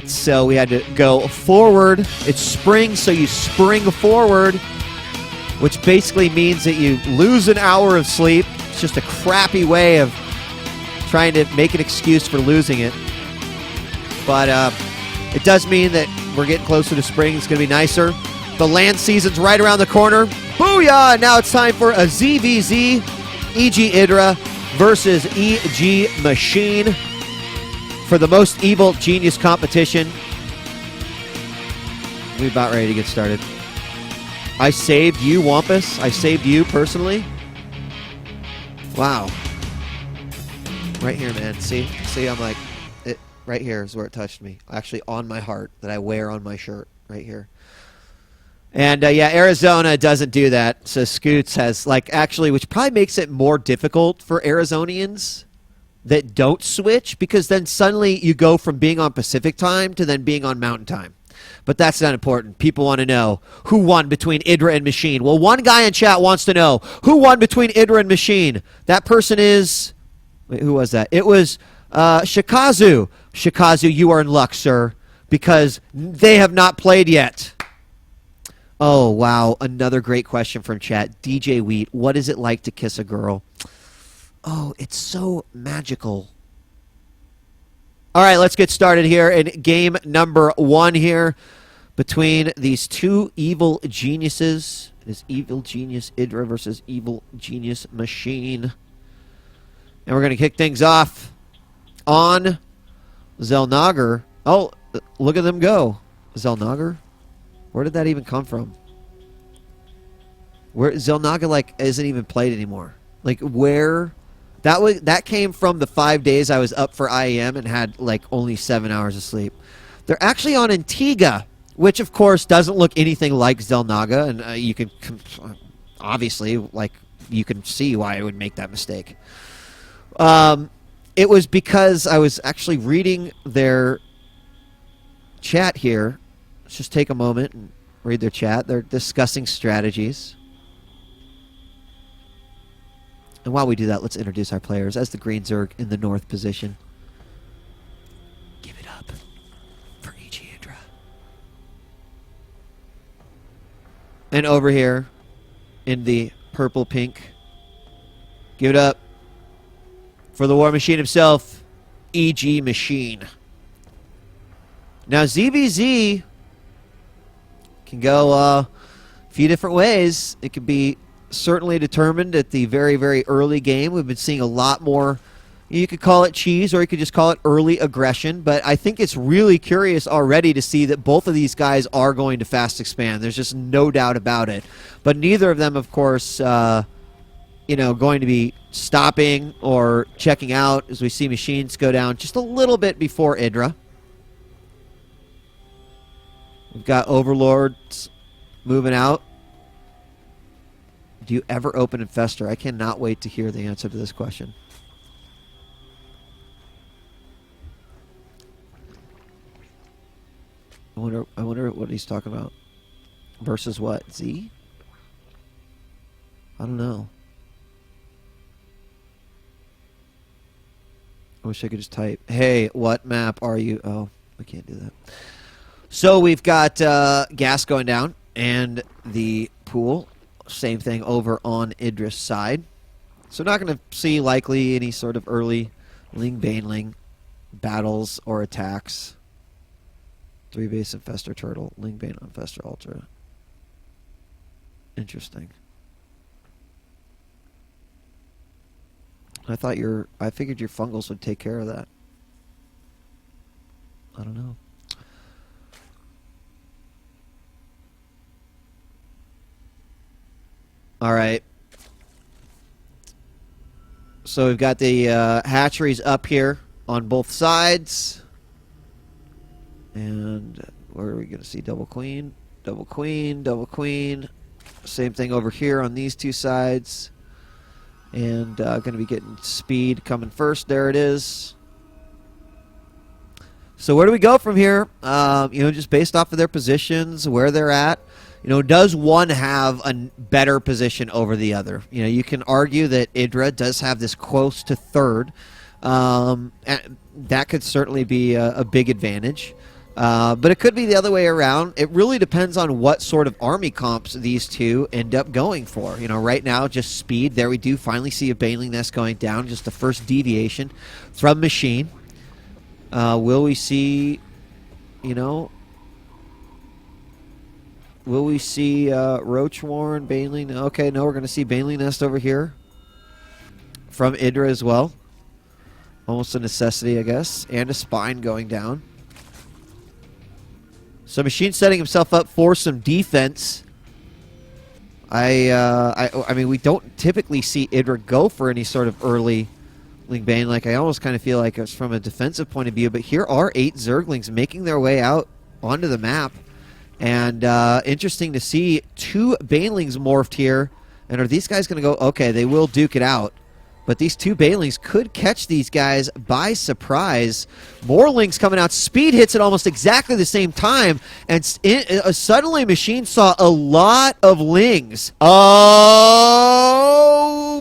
So we had to go forward. It's spring, so you spring forward, which basically means that you lose an hour of sleep. It's just a crappy way of trying to make an excuse for losing it. But it does mean that we're getting closer to spring. It's going to be nicer. The land season's right around the corner. Booyah! Now it's time for a ZVZ EG.IdrA versus EG.Machine for the most evil genius competition. We're about ready to get started. I saved you, Wampus. I saved you personally. Wow. Right here, man. See, I'm like, it right here is where it touched me. Actually, on my heart that I wear on my shirt. Right here. And, yeah, Arizona doesn't do that. So Scoots has, like, actually, which probably makes it more difficult for Arizonians that don't switch, because then suddenly you go from being on Pacific time to then being on Mountain time. But that's not important. People want to know who won between EG.IdrA and Machine. Well, one guy in chat wants to know who won between EG.IdrA and Machine. That person is... Wait, who was that? It was Shikazu. Shikazu, you are in luck, sir, because they have not played yet. Oh, wow. Another great question from chat. DJ Wheat, what is it like to kiss a girl? Oh, it's so magical. All right, let's get started here in game number 1 here between these two evil geniuses. It is evil genius EG.IdrA versus evil genius Machine. And we're going to kick things off on Xel'Naga. Oh, look at them go. Xel'Naga? Where did that even come from? Where Xel'Naga, like, isn't even played anymore. Like, where... That came from the 5 days I was up for IEM and had, like, only 7 hours of sleep. They're actually on Antigua, which, of course, doesn't look anything like Xel'Naga, and you can, obviously, like, you can see why I would make that mistake. It was because I was actually reading their chat here. Let's just take a moment and read their chat. They're discussing strategies. And while we do that, let's introduce our players as the Green Zerg in the north position. Give it up for EG.IdrA. And over here in the purple-pink, give it up for the War Machine himself, EG.Machine. Now, ZVZ can go a few different ways. It could be certainly determined at the very, very early game. We've been seeing a lot more, you could call it cheese or you could just call it early aggression, but I think it's really curious already to see that both of these guys are going to fast expand. There's just no doubt about it. But neither of them, of course, you know, going to be stopping or checking out as we see machines go down just a little bit before EG.IdrA. We've got Overlords moving out. Do you ever open and fester? I cannot wait to hear the answer to this question. I wonder what he's talking about. Versus what? Z? I don't know. I wish I could just type, hey, what map are you? Oh, we can't do that. So we've got gas going down and the pool. Same thing over on EG.IdrA's side. So not going to see likely any sort of early Ling-Baneling battles or attacks. 3 base Infestor Turtle, Ling-Bane on Infestor Ultra. Interesting. I figured your fungals would take care of that. I don't know. All right. So we've got the hatcheries up here on both sides. And where are we going to see double queen? Double queen, double queen. Same thing over here on these two sides. And going to be getting speed coming first. There it is. So where do we go from here? You know, just based off of their positions, where they're at. You know, does one have a better position over the other? You know, you can argue that EG.IdrA does have this close to third. That could certainly be a big advantage. But it could be the other way around. It really depends on what sort of army comps these two end up going for. You know, right now, just speed. There we do finally see a Baneling Nest going down. Just the first deviation from Machine. Will we see, you know... Will we see Roach Warren, Baneling? Okay, no, we're going to see Baneling Nest over here from EG.IdrA as well. Almost a necessity, I guess. And a Spine going down. So Machine setting himself up for some defense. I mean, we don't typically see EG.IdrA go for any sort of early Bane. Like, I almost kind of feel like it's from a defensive point of view. But here are 8 Zerglings making their way out onto the map. And interesting to see 2 Banelings morphed here. And are these guys going to go? Okay, they will duke it out. But these 2 Banelings could catch these guys by surprise. More Lings coming out. Speed hits at almost exactly the same time. And suddenly Machine saw a lot of Lings. Oh,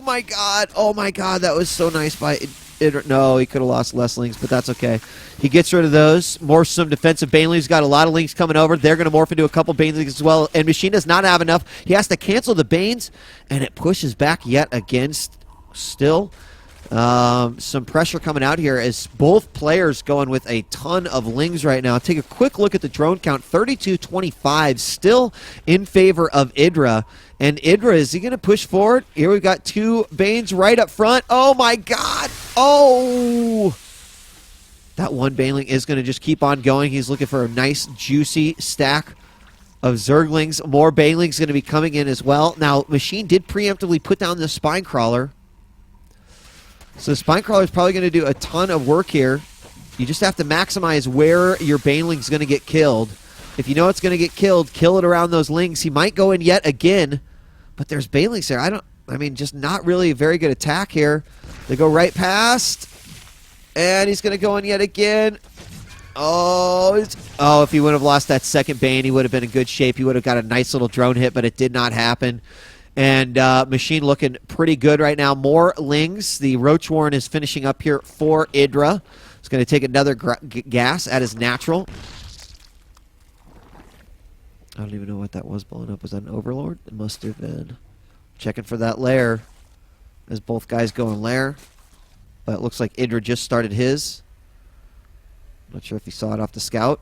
my God. Oh, my God. That was so nice by EG.IdrA. No, he could have lost less Lings, but that's okay. He gets rid of those. More some defensive Banelings. Got a lot of Lings coming over. They're going to morph into a couple Banelings as well. And Machine does not have enough. He has to cancel the Banes, and it pushes back yet against still. Some pressure coming out here as both players going with a ton of Lings right now. Take a quick look at the drone count. 32-25 still in favor of EG.IdrA. And EG.IdrA, is he going to push forward? Here we've got 2 Banes right up front. Oh, my God. Oh! That one Baneling is going to just keep on going. He's looking for a nice, juicy stack of Zerglings. More Banelings going to be coming in as well. Now, Machine did preemptively put down the Spine Crawler. So the Spine Crawler is probably going to do a ton of work here. You just have to maximize where your Baneling's going to get killed. If you know it's going to get killed, kill it around those Lings. He might go in yet again, but there's Banelings there. I mean, just not really a very good attack here. They go right past, and he's going to go in yet again. Oh, if he would have lost that second Bane, he would have been in good shape. He would have got a nice little drone hit, but it did not happen. And Machine looking pretty good right now. More Lings. The Roach Warren is finishing up here for EG.IdrA. He's going to take another gas at his natural. I don't even know what that was blowing up. Was that an Overlord? It must have been. Checking for that lair as both guys go in lair. But it looks like EG.IdrA just started his. Not sure if he saw it off the scout.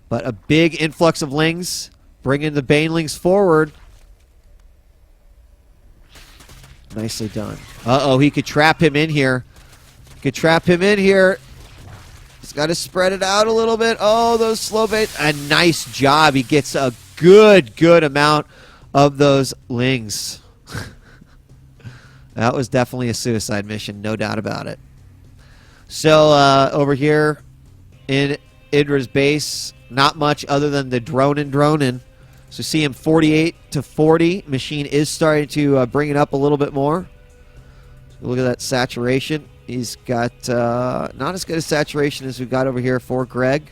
But a big influx of Lings, bringing the Banelings forward. Nicely done. Uh-oh, he could trap him in here. He's got to spread it out a little bit. Oh, those slow baits. A nice job. He gets a good amount of those Lings. That was definitely a suicide mission, no doubt about it. So, over here in EG.IdRA's base, not much other than the droning. So see him 48-40. Machine is starting to bring it up a little bit more. So look at that saturation. He's got not as good a saturation as we've got over here for Greg.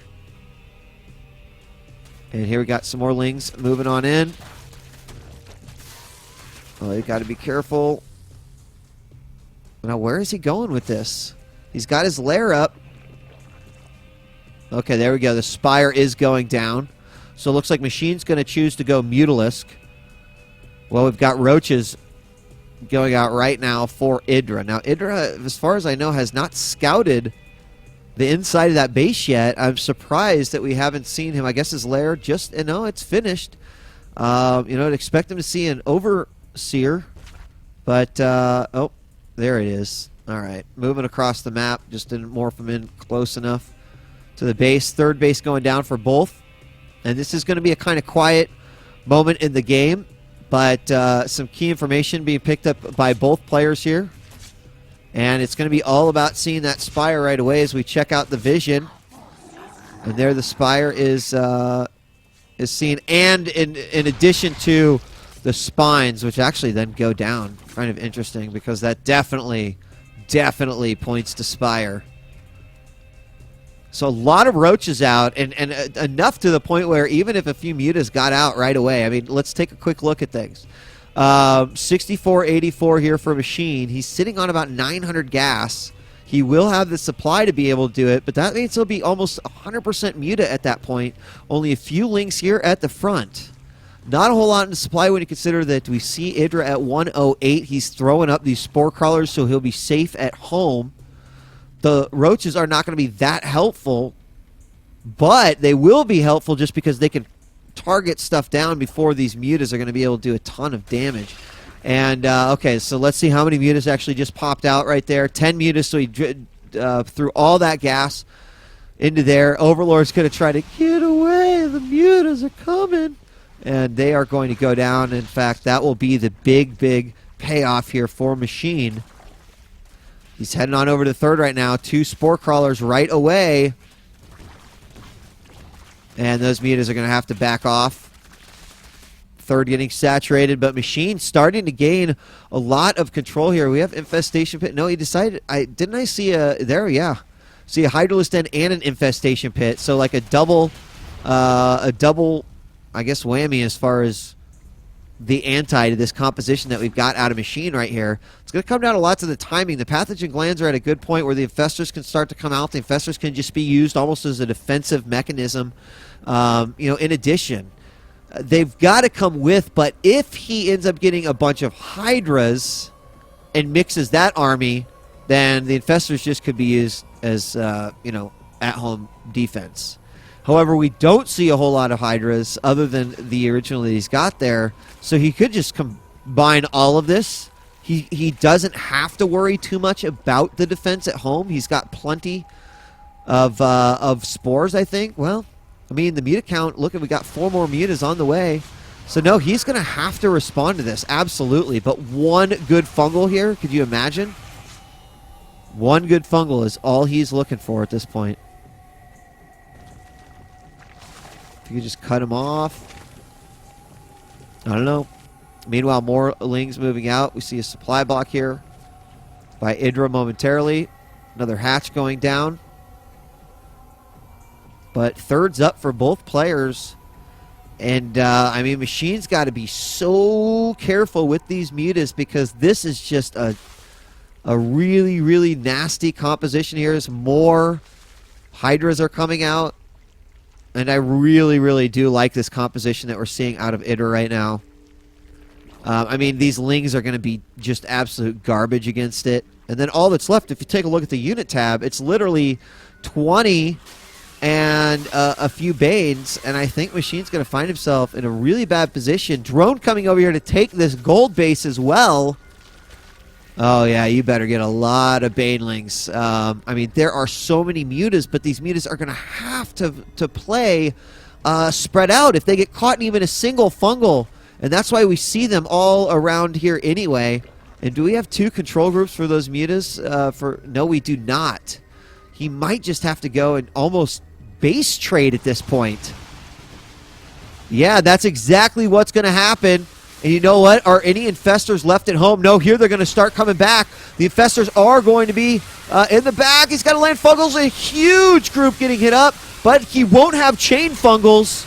And here we got some more Lings moving on in. Oh, you got to be careful. Now, where is he going with this? He's got his lair up. Okay, there we go. The Spire is going down. So it looks like Machine's going to choose to go Mutalisk. Well, we've got Roaches going out right now for EG.IdrA. Now, EG.IdrA, as far as I know, has not scouted the inside of that base yet. I'm surprised that we haven't seen him. I guess his lair just, no, it's finished. You know, I'd expect him to see an Overseer. But, oh, there it is. All right, moving across the map. Just didn't morph him in close enough to the base. Third base going down for both. And this is going to be a kind of quiet moment in the game, but some key information being picked up by both players here. And it's going to be all about seeing that Spire right away as we check out the vision. And there the Spire is seen. And in addition to the spines, which actually then go down. Kind of interesting because that definitely points to Spire. So a lot of Roaches out, and enough to the point where even if a few Mutas got out right away, I mean, let's take a quick look at things. 64-84 here for Machine. He's sitting on about 900 gas. He will have the supply to be able to do it, but that means he'll be almost 100% Muta at that point. Only a few links here at the front. Not a whole lot in supply when you consider that we see EG.IdrA at 108. He's throwing up these spore crawlers, so he'll be safe at home. The roaches are not going to be that helpful, but they will be helpful just because they can target stuff down before these mutas are going to be able to do a ton of damage. And, okay, so let's see how many mutas actually just popped out right there. 10 mutas, so he threw all that gas into there. Overlord's going to try to get away. The mutas are coming. And they are going to go down. In fact, that will be the big, big payoff here for Machine. He's heading on over to third right now. 2 spore crawlers right away. And those mutas are going to have to back off. Third getting saturated, but Machine starting to gain a lot of control here. We have Infestation Pit. No, he decided. Didn't I see a there? Yeah, see a Hydralisk Den and an Infestation Pit. So like a double, I guess whammy as far as the anti to this composition that we've got out of Machine right here. It's going to come down to lots of the timing. The pathogen glands are at a good point where the infestors can start to come out. The infestors can just be used almost as a defensive mechanism. In addition. They've got to come with, but if he ends up getting a bunch of Hydras and mixes that army, then the Infestors just could be used as, at-home defense. However, we don't see a whole lot of Hydras other than the original that he's got there, so he could just combine all of this. He doesn't have to worry too much about the defense at home. He's got plenty of spores, I think. Well, I mean, the muta count, look, we got 4 more mutas on the way. So, no, he's going to have to respond to this, absolutely. But one good fungal here, could you imagine? One good fungal is all he's looking for at this point. If you could just cut him off. I don't know. Meanwhile, more Lings moving out. We see a supply block here by EG.IdrA momentarily. Another hatch going down. But third's up for both players. And, Machine's got to be so careful with these mutas because this is just a really, really nasty composition here. As more Hydras are coming out. And I really, really do like this composition that we're seeing out of EG.IdrA right now. These Lings are going to be just absolute garbage against it. And then all that's left, if you take a look at the unit tab, it's literally 20... and a few Banes, and I think Machine's going to find himself in a really bad position. Drone coming over here to take this gold base as well. Oh, yeah, you better get a lot of Banelings. There are so many mutas, but these mutas are going to have to play spread out if they get caught in even a single fungal, and that's why we see them all around here anyway. And do we have 2 control groups for those mutas? No, we do not. He might just have to go and almost base trade at this point. Yeah, that's exactly what's going to happen. And you know what? Are any infestors left at home? No, here they're going to start coming back. The infestors are going to be in the back. He's got to land fungals. A huge group getting hit up, but he won't have chain fungals.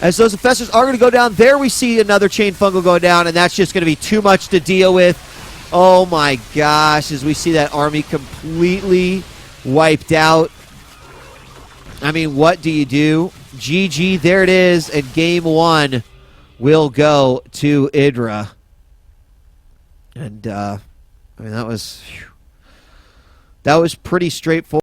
As those infestors are going to go down. There we see another chain fungal go down, and that's just going to be too much to deal with. Oh my gosh, as we see that army completely wiped out. What do you do? GG, there it is, and game 1 will go to EG.IdrA. And that was pretty straightforward.